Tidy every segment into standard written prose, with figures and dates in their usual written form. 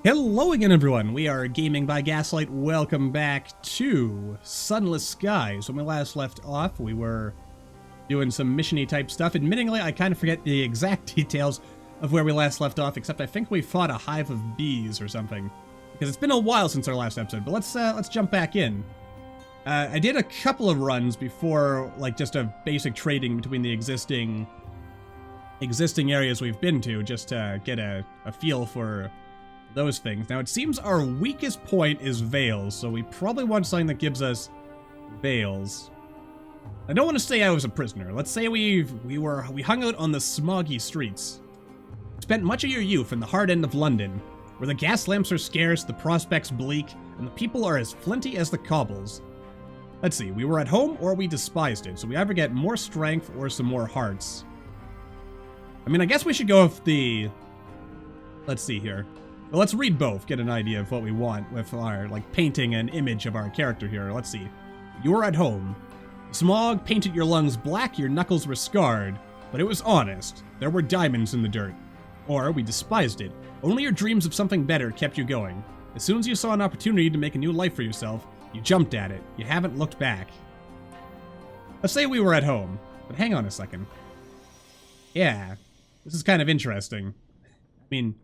Hello again, everyone. We are Gaming by Gaslight. Welcome back to Sunless Skies. When we last left off, we were doing some mission-y type stuff. Admittingly, I kind of forget the exact details of where we last left off, except I think we fought a hive of bees or something. Because it's been a while since our last episode, but let's jump back in. I did a couple of runs before, like, just a basic trading between the existing areas we've been to, just to get a feel for those things. Now, it seems our weakest point is veils, so we probably want something that gives us veils. I don't want to say I was a prisoner. Let's say we hung out on the smoggy streets. Spent much of your youth in the hard end of London, where the gas lamps are scarce, the prospects bleak, and the people are as flinty as the cobbles. Let's see, we were at home or we despised it, so we either get more strength or some more hearts. I mean, I guess we should go with the... Let's see here. Well, let's read both, get an idea of what we want with our, like, painting an image of our character here. Let's see. You were at home. Smog painted your lungs black, your knuckles were scarred. But it was honest. There were diamonds in the dirt. Or, we despised it. Only your dreams of something better kept you going. As soon as you saw an opportunity to make a new life for yourself, you jumped at it. You haven't looked back. Let's say we were at home. But hang on a second. Yeah, this is kind of interesting. I mean...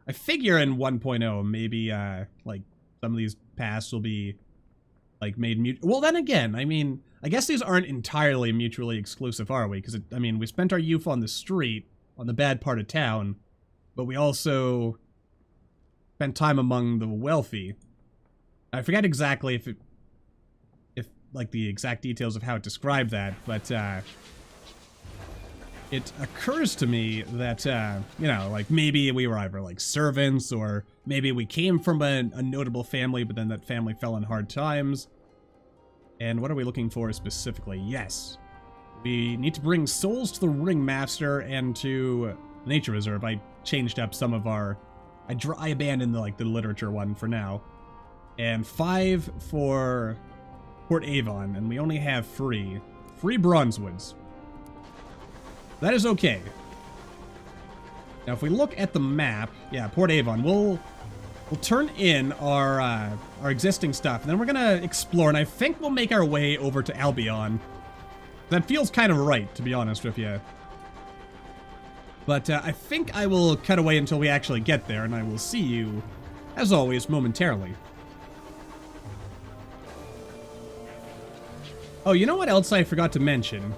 I figure in 1.0, maybe, like, some of these paths will be, like, made mutual. Well, then again, I mean, I guess these aren't entirely mutually exclusive, are we? Because, I mean, we spent our youth on the street, on the bad part of town, but we also spent time among the wealthy. I forget exactly if like, the exact details of how it described that, but, it occurs to me that, you know, like, maybe we were either, like, servants, or maybe we came from a notable family, but then that family fell in hard times. And what are we looking for specifically? Yes. We need to bring souls to the Ringmaster and to the Nature Reserve. I changed up some of our... I abandoned, the literature one for now. And 5 for Port Avon, and we only have 3. 3 Bronzewoods. That is okay. Now, if we look at the map, yeah, Port Avon, we'll turn in our existing stuff, and then we're gonna explore, and I think we'll make our way over to Albion. That feels kind of right, to be honest with you. But I think I will cut away until we actually get there, and I will see you, as always, momentarily. Oh, you know what else I forgot to mention?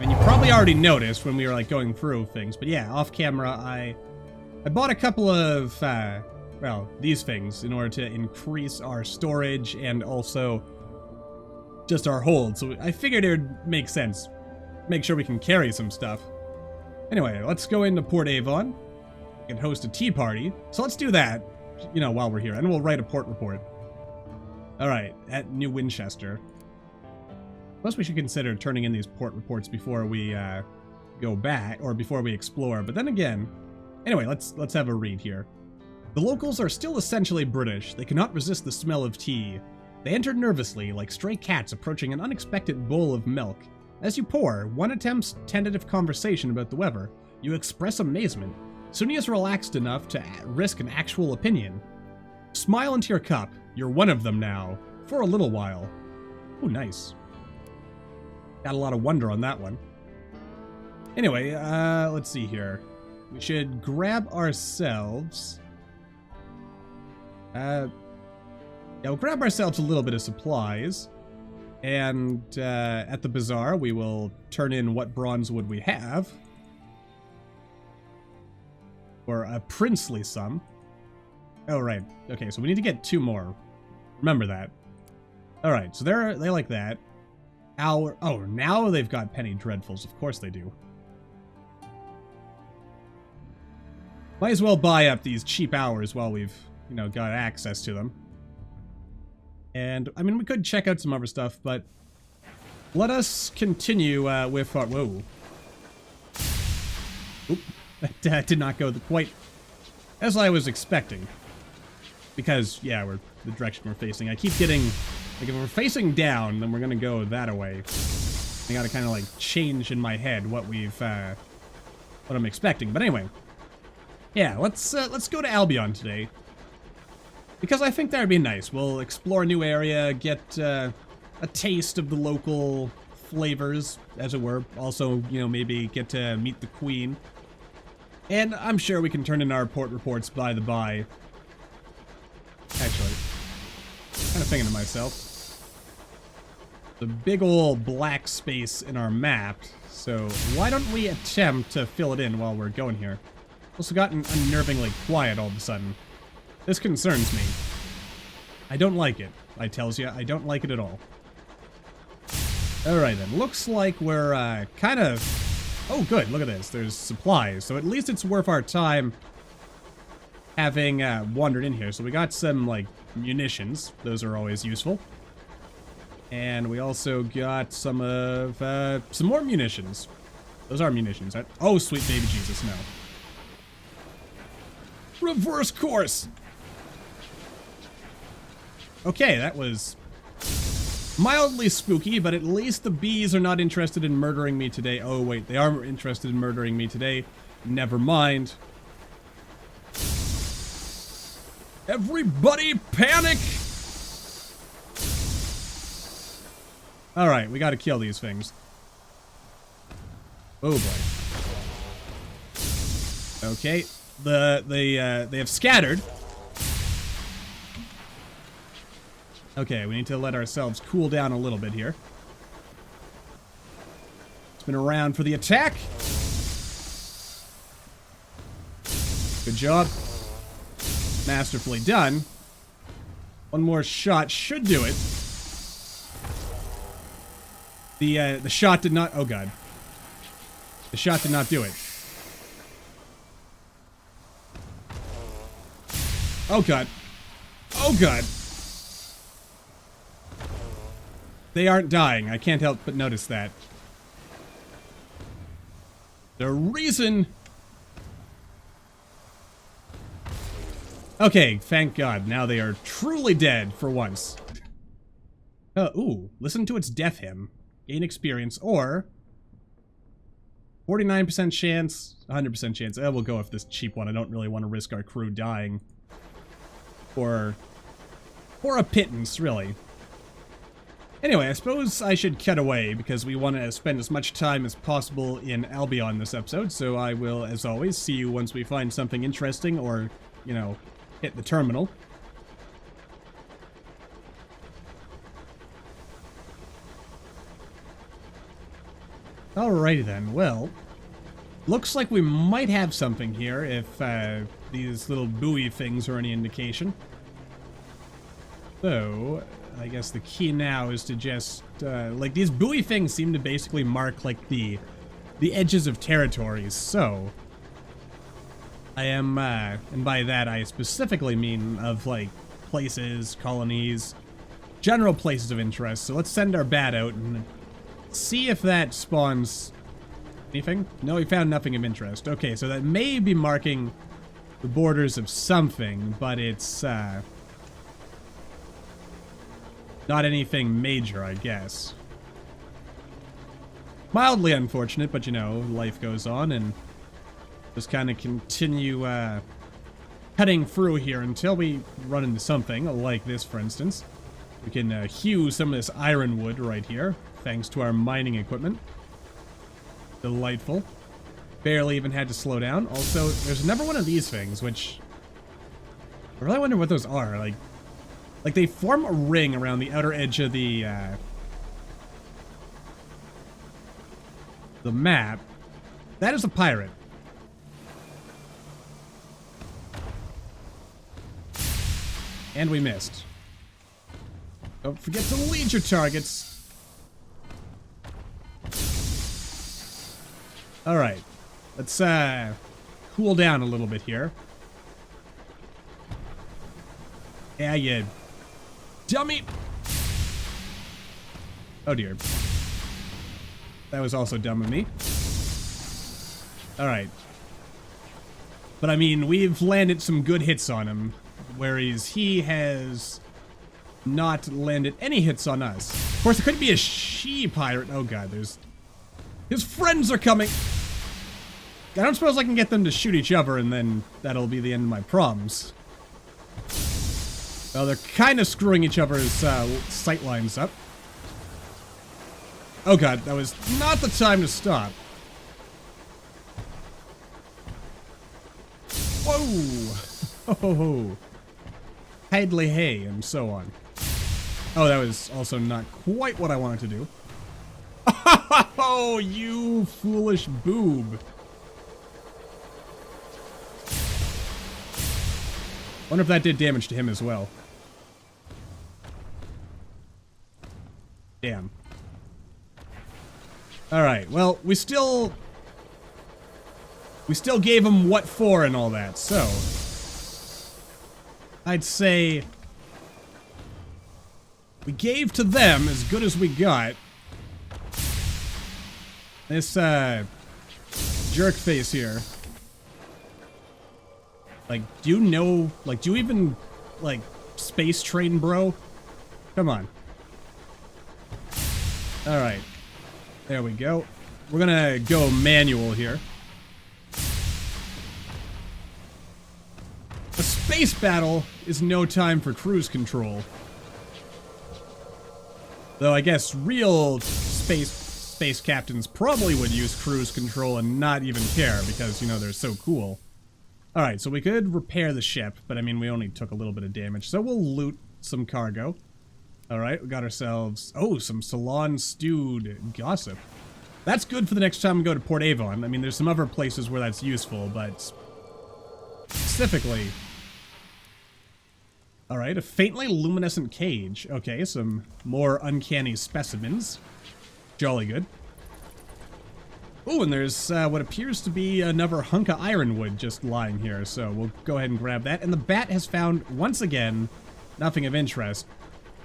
And you probably already noticed when we were, like, going through things. But yeah, off camera, I bought a couple of, well, these things in order to increase our storage and also just our hold. So I figured it would make sense. Make sure we can carry some stuff. Anyway, let's go into Port Avon. We can host a tea party. So let's do that, you know, while we're here. And we'll write a port report. Alright, at New Winchester. Plus, we should consider turning in these port reports before we go back, or before we explore. But then again, anyway, let's have a read here. The locals are still essentially British. They cannot resist the smell of tea. They enter nervously, like stray cats approaching an unexpected bowl of milk. As you pour, one attempts tentative conversation about the weather. You express amazement. Soon he is relaxed enough to risk an actual opinion. Smile into your cup. You're one of them now, for a little while. Oh, nice. Got a lot of wonder on that one. Anyway, let's see here. We should grab ourselves... yeah, we'll grab ourselves a little bit of supplies. And, at the bazaar, we will turn in what bronzewood we have. For a princely sum. Oh, right. Okay, so we need to get 2 more. Remember that. Alright, so they like that. Oh, now they've got penny dreadfuls. Of course they do. Might as well buy up these cheap hours while we've, you know, got access to them. And, I mean, we could check out some other stuff, but let us continue with our... Whoa. Oop. That did not go quite as I was expecting. Because, yeah, the direction we're facing. I keep getting... Like, if we're facing down, then we're gonna go that way. I gotta kind of, like, change in my head what I'm expecting. But anyway. Yeah, let's go to Albion today. Because I think that would be nice. We'll explore a new area, get a taste of the local flavors, as it were. Also, you know, maybe get to meet the Queen. And I'm sure we can turn in our port reports by the by. Actually, kind of thinking to myself. The big old black space in our map, so why don't we attempt to fill it in while we're going here? Also gotten unnervingly quiet all of a sudden. This concerns me. I don't like it, I tells ya. I don't like it at all. Alright then, looks like we're kind of... Oh good, look at this, there's supplies, so at least it's worth our time having wandered in here. So we got some, like, munitions. Those are always useful. And we also got some of, some more munitions. Those are munitions, right? Oh, sweet baby Jesus, no. Reverse course! Okay, that was mildly spooky, but at least the bees are not interested in murdering me today. Oh, wait, they are interested in murdering me today. Never mind. Everybody panic! Alright, we gotta kill these things. Oh boy. Okay, they have scattered. Okay, we need to let ourselves cool down a little bit here. Spin around for the attack. Good job. Masterfully done. One more shot should do it. The shot did not... Oh, God. The shot did not do it. Oh, God. Oh, God. They aren't dying. I can't help but notice that. The reason... Okay, thank God. Now they are truly dead for once. Ooh, listen to its death hymn. Gain experience, or 49% chance, 100% chance. We'll go with this cheap one. I don't really want to risk our crew dying for a pittance, really. Anyway, I suppose I should cut away because we want to spend as much time as possible in Albion this episode, so I will, as always, see you once we find something interesting or, you know, hit the terminal. Alrighty then, well, looks like we might have something here if these little buoy things are any indication. So, I guess the key now is to just, like, these buoy things seem to basically mark, like, the edges of territories, so I am, and by that I specifically mean of, like, places, colonies, general places of interest. So let's send our bat out and see if that spawns anything. No, we found nothing of interest. Okay, so that may be marking the borders of something, but it's not anything major, I guess. Mildly unfortunate, but you know, life goes on, and just kind of continue cutting through here until we run into something like this, for instance. We can hew some of this ironwood right here, thanks to our mining equipment. Delightful. Barely even had to slow down. Also, there's never one of these things, which I really wonder what those are. Like they form a ring around the outer edge of the map. That is a pirate. And we missed. Don't forget to lead your targets. Alright. Let's cool down a little bit here. Yeah, you dummy! Oh dear. That was also dumb of me. Alright. But I mean, we've landed some good hits on him, whereas he has not landed any hits on us. Of course, it could be a she-pirate. Oh god, there's... His friends are coming! I don't suppose I can get them to shoot each other and then that'll be the end of my problems. Oh, they're kind of screwing each other's sight lines up. Oh god, that was not the time to stop. Whoa! Oh, Hadley Hay, and so on. Oh, that was also not quite what I wanted to do. Oh, you foolish boob. Wonder if that did damage to him as well. Damn. Alright, well, we still gave him what for and all that, so I'd say we gave to them as good as we got. This, jerk face here. Like, do you know, like, do you even, like, space train, bro? Come on. Alright. There we go. We're gonna go manual here. A space battle is no time for cruise control. Though I guess real space captains probably would use cruise control and not even care because, you know, they're so cool. Alright, so we could repair the ship, but I mean, we only took a little bit of damage, so we'll loot some cargo. Alright, we got ourselves, oh, some salon stewed gossip. That's good for the next time we go to Port Avon. I mean, there's some other places where that's useful, but specifically... Alright, a faintly luminescent cage. Okay, some more uncanny specimens. Jolly good. Oh, and there's what appears to be another hunk of ironwood just lying here, so we'll go ahead and grab that. And the bat has found, once again, nothing of interest,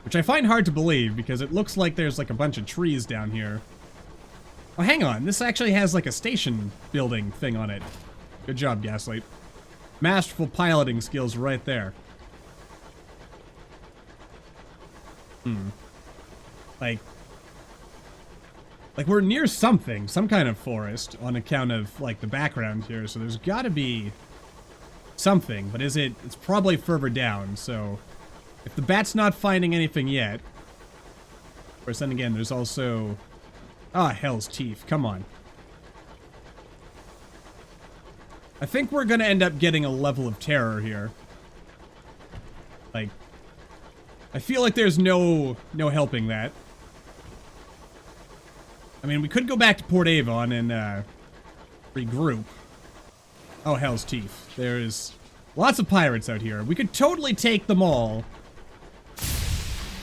which I find hard to believe because it looks like there's like a bunch of trees down here. Oh, hang on, this actually has like a station building thing on it. Good job, Gaslight. Masterful piloting skills right there. Like we're near something, some kind of forest on account of like the background here, so there's gotta be something, but is it? It's probably further down, so if the bat's not finding anything yet, of course then again there's also, hell's teeth, come on. I think we're gonna end up getting a level of terror here. Like, I feel like there's no helping that. I mean, we could go back to Port Avon and, regroup. Oh, hell's teeth. There's lots of pirates out here. We could totally take them all.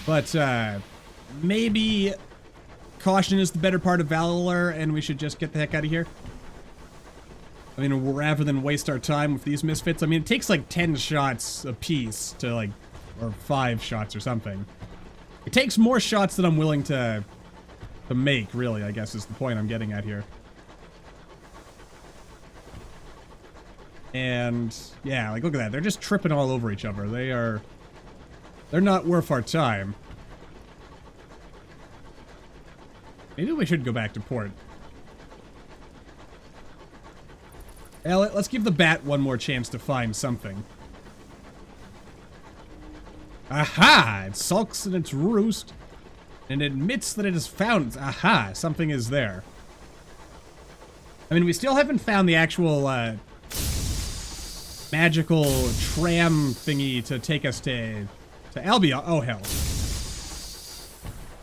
But, maybe caution is the better part of valor and we should just get the heck out of here. I mean, rather than waste our time with these misfits. I mean, it takes like 10 shots a piece to, like, or 5 shots or something. It takes more shots than I'm willing to make, really, I guess is the point I'm getting at here. And, yeah, like, look at that. They're just tripping all over each other. They're not worth our time. Maybe we should go back to port. Well, let's give the bat one more chance to find something. Aha! It sulks in its roost and admits that it has found... Aha! Something is there. I mean, we still haven't found the actual, magical tram thingy to take us to Albion. Oh, hell.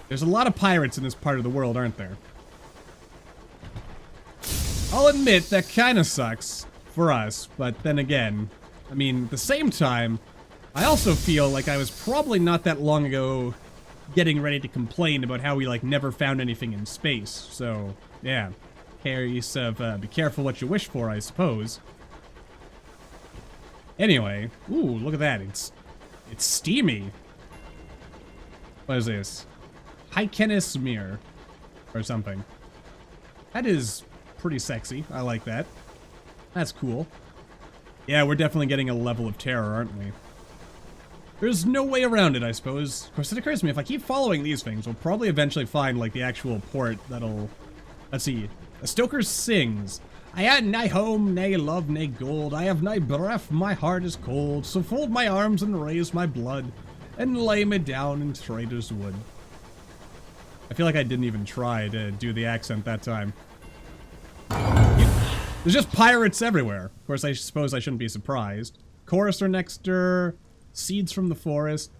There's a lot of pirates in this part of the world, aren't there? I'll admit, that kind of sucks for us, but then again, I mean, at the same time, I also feel like I was probably not that long ago getting ready to complain about how we, like, never found anything in space. So, yeah. Case of, be careful what you wish for, I suppose. Anyway. Ooh, look at that. It's steamy. What is this? Hykenis Mirror. Or something. That is pretty sexy. I like that. That's cool. Yeah, we're definitely getting a level of terror, aren't we? There's no way around it, I suppose. Of course, it occurs to me, if I keep following these things, we'll probably eventually find, like, the actual port that'll... Let's see. A stoker sings. I had nae home, nae love, nae gold. I have nae breath, my heart is cold. So fold my arms and raise my blood. and lay me down in Trader's Wood. I feel like I didn't even try to do the accent that time. There's just pirates everywhere. Of course, I suppose I shouldn't be surprised. Chorister nectar, seeds from the forest.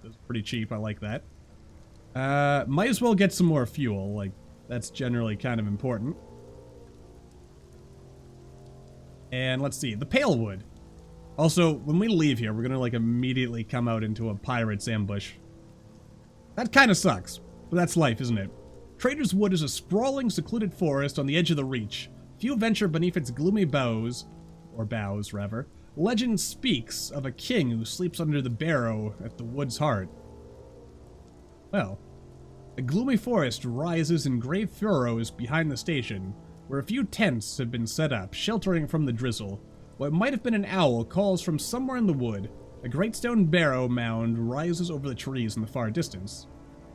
That's pretty cheap, I like that. Might as well get some more fuel, like, that's generally kind of important. And let's see, the pale wood. Also, when we leave here, we're gonna, like, immediately come out into a pirate's ambush. That kind of sucks, but that's life, isn't it? Trader's Wood is a sprawling, secluded forest on the edge of the Reach. Few venture beneath its gloomy boughs, or boughs, rather. Legend speaks of a king who sleeps under the barrow at the wood's heart. Well, a gloomy forest rises in grey furrows behind the station, where a few tents have been set up, sheltering from the drizzle. What might have been an owl calls from somewhere in the wood. A great stone barrow mound rises over the trees in the far distance.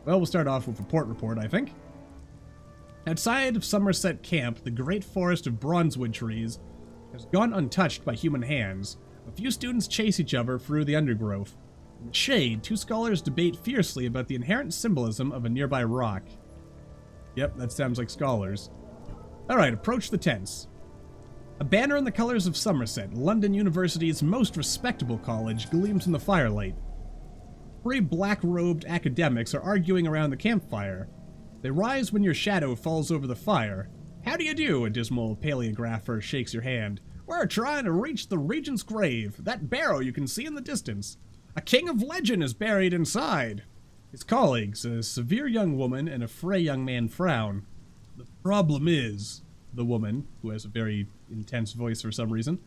Well, we'll start off with a port report, I think. Outside of Somerset Camp, the great forest of bronzewood trees has gone untouched by human hands. A few students chase each other through the undergrowth. In the shade, two scholars debate fiercely about the inherent symbolism of a nearby rock. Yep, that sounds like scholars. Alright, approach the tents. A banner in the colors of Somerset, London University's most respectable college, gleams in the firelight. Three black-robed academics are arguing around the campfire. They rise when your shadow falls over the fire. How do you do? A dismal paleographer shakes your hand. We're trying to reach the regent's grave, that barrow you can see in the distance. A king of legend is buried inside. His colleagues, a severe young woman and a frail young man, frown. The problem is, the woman, who has a very intense voice for some reason,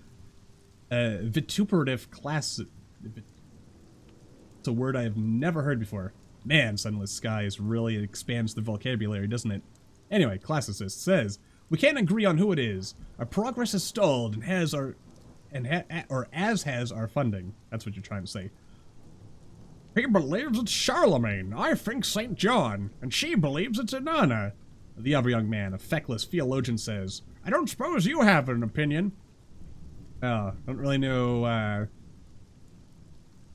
vituperative class... It's a word I have never heard before. Man, Sunless Skies really expands the vocabulary, doesn't it? Anyway, classicist says, we can't agree on who it is. Our progress has stalled and has our... as has our funding. That's what you're trying to say. He believes it's Charlemagne. I think St. John. And she believes it's Inanna. The other young man, a feckless theologian, says, I don't suppose you have an opinion. Oh, don't really know,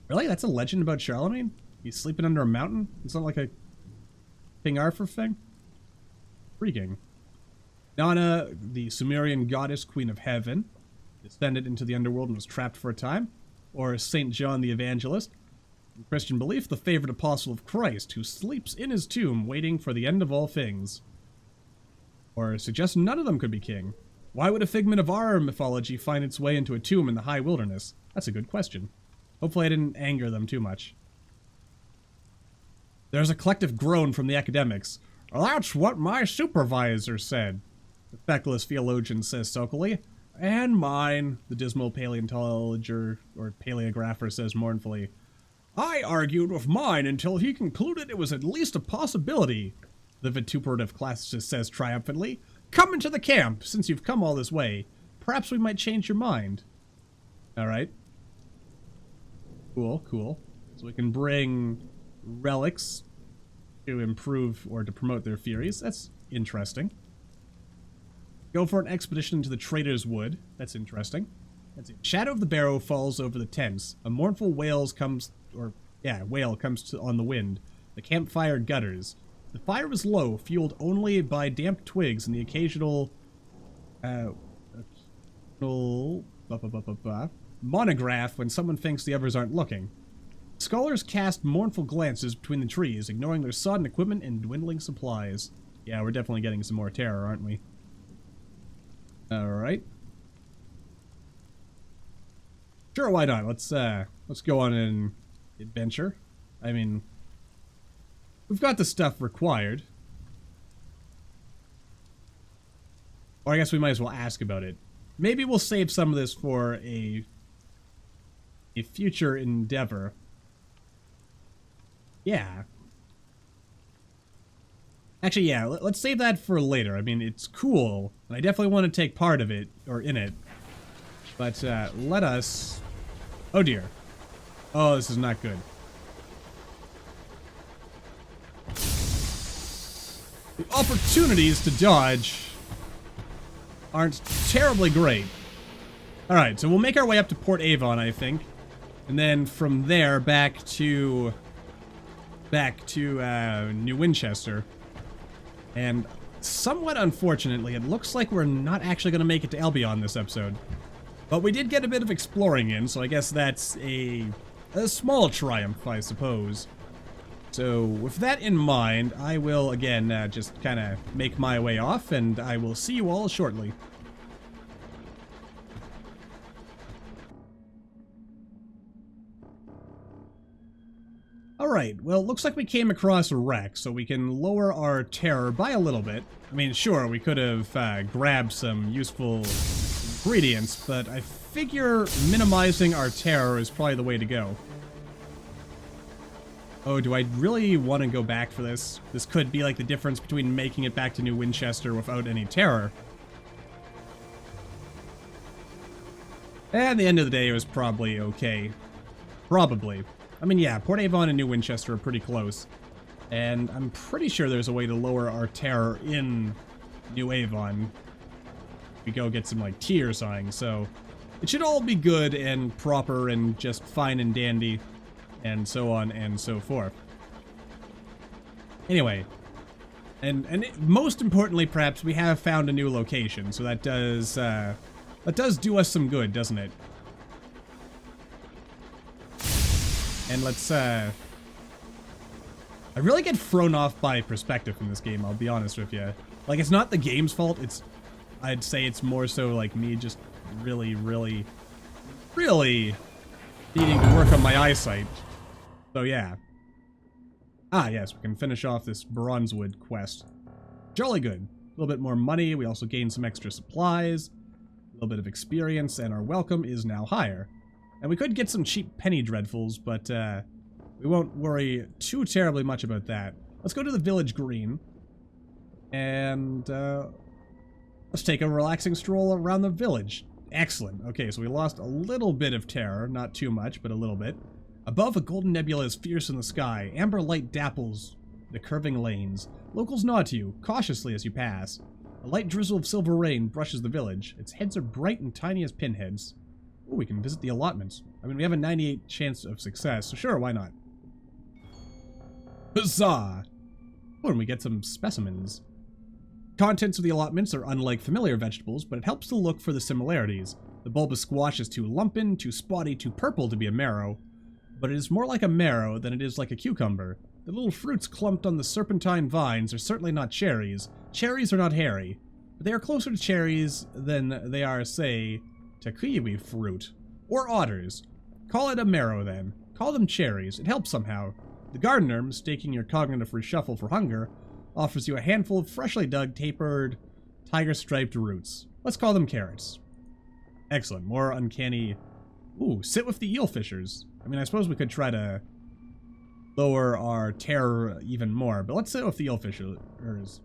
Really? That's a legend about Charlemagne? He's sleeping under a mountain? It's not like a King Arthur thing? Freaking. Nana, the Sumerian goddess, queen of heaven, descended into the underworld and was trapped for a time. Or St. John the Evangelist. In Christian belief, the favorite apostle of Christ, who sleeps in his tomb waiting for the end of all things. Or suggest none of them could be king. Why would a figment of our mythology find its way into a tomb in the high wilderness? That's a good question. Hopefully I didn't anger them too much. There's a collective groan from the academics. Well, that's what my supervisor said, the feckless theologian says sulkily. And mine, the dismal paleontologist or paleographer says mournfully. I argued with mine until he concluded it was at least a possibility, the vituperative classicist says triumphantly. Come into the camp, since you've come all this way. Perhaps we might change your mind. Alright. Cool, cool. So we can bring relics to improve or to promote their theories. That's interesting. Go for an expedition into the Trader's Wood. That's interesting. That's it. Shadow of the barrow falls over the tents. A mournful wail comes on the wind. The campfire gutters. The fire is low, fueled only by damp twigs and the occasional monograph when someone thinks the others aren't looking. Scholars cast mournful glances between the trees, ignoring their sodden equipment and dwindling supplies. Yeah, we're definitely getting some more terror, aren't we? Alright. Sure, why not? Let's go on an adventure. I mean, we've got the stuff required. Or I guess we might as well ask about it. Maybe we'll save some of this for a future endeavor. Yeah. Actually, yeah, let's save that for later. I mean, it's cool, and I definitely want to take part of it, or in it. But, let us... Oh dear. Oh, this is not good. The opportunities to dodge aren't terribly great. Alright, so we'll make our way up to Port Avon, I think. And then from there back to back to New Winchester. And somewhat unfortunately, it looks like we're not actually going to make it to Albion this episode. But we did get a bit of exploring in, so I guess that's a small triumph, I suppose. So with that in mind, I will again just kind of make my way off, and I will see you all shortly. Alright, well, looks like we came across a wreck, so we can lower our terror by a little bit. I mean, sure, we could have grabbed some useful ingredients, but I figure minimizing our terror is probably the way to go. Oh, do I really want to go back for this? This could be like the difference between making it back to New Winchester without any terror. And at the end of the day, it was probably okay. Probably. I mean, yeah, Port Avon and New Winchester are pretty close. And I'm pretty sure there's a way to lower our terror in New Avon. We go get some, like, tea or something, so it should all be good and proper and just fine and dandy, and so on and so forth. Anyway, and most importantly, perhaps, we have found a new location, so that does do us some good, doesn't it? And let's, I really get thrown off by perspective in this game, I'll be honest with you. Like, it's not the game's fault, I'd say it's more so, like, me just really needing to work on my eyesight. So, yeah. Ah, yes, we can finish off this Bronzewood quest. Jolly good. A little bit more money, we also gain some extra supplies, a little bit of experience, and our welcome is now higher. And we could get some cheap penny dreadfuls, but we won't worry too terribly much about that. Let's go to the village green. And let's take a relaxing stroll around the village. Excellent. Okay, so we lost a little bit of terror. Not too much, but a little bit. Above, a golden nebula is fierce in the sky. Amber light dapples the curving lanes. Locals nod to you, cautiously as you pass. A light drizzle of silver rain brushes the village. Its heads are bright and tiny as pinheads. Oh, we can visit the allotments. I mean, we have a 98% chance of success, so sure, why not? Huzzah! Oh, and we get some specimens. Contents of the allotments are unlike familiar vegetables, but it helps to look for the similarities. The bulbous squash is too lumpen, too spotty, too purple to be a marrow, but it is more like a marrow than it is like a cucumber. The little fruits clumped on the serpentine vines are certainly not cherries. Cherries are not hairy, but they are closer to cherries than they are, say, to kiwi fruit. Or otters. Call it a marrow, then. Call them cherries. It helps somehow. The gardener, mistaking your cognitive reshuffle for hunger, offers you a handful of freshly dug, tapered, tiger-striped roots. Let's call them carrots. Excellent. More uncanny... Ooh, sit with the eelfishers. I mean, I suppose we could try to lower our terror even more, but let's sit with the eelfishers.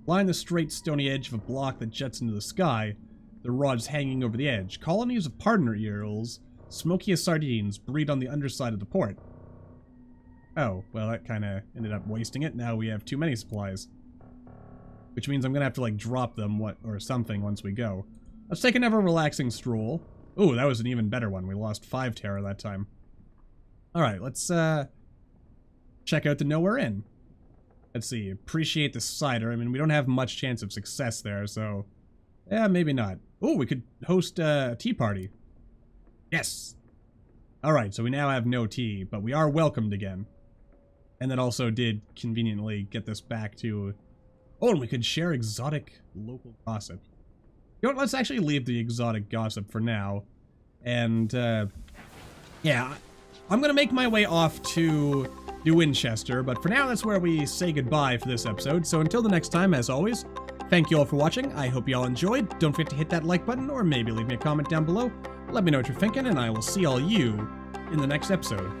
Line the straight, stony edge of a block that juts into the sky, the rods hanging over the edge. Colonies of partner eels, smoky as sardines, breed on the underside of the port. Oh, well, that kind of ended up wasting it. Now we have too many supplies. Which means I'm going to have to, like, drop them or something once we go. Let's take another relaxing stroll. Ooh, that was an even better one. We lost 5 terror that time. Alright, let's, check out the Nowhere Inn. Let's see. Appreciate the cider. I mean, we don't have much chance of success there, so... yeah, maybe not. Oh, we could host a tea party. Yes! Alright, so we now have no tea, but we are welcomed again. And that also did conveniently get this back to... oh, and we could share exotic local gossip. You know what, let's actually leave the exotic gossip for now. And, yeah, I'm gonna make my way off to New Winchester, but for now, that's where we say goodbye for this episode. So until the next time, as always, thank you all for watching. I hope you all enjoyed. Don't forget to hit that like button, or maybe leave me a comment down below. Let me know what you're thinking, and I will see all you in the next episode.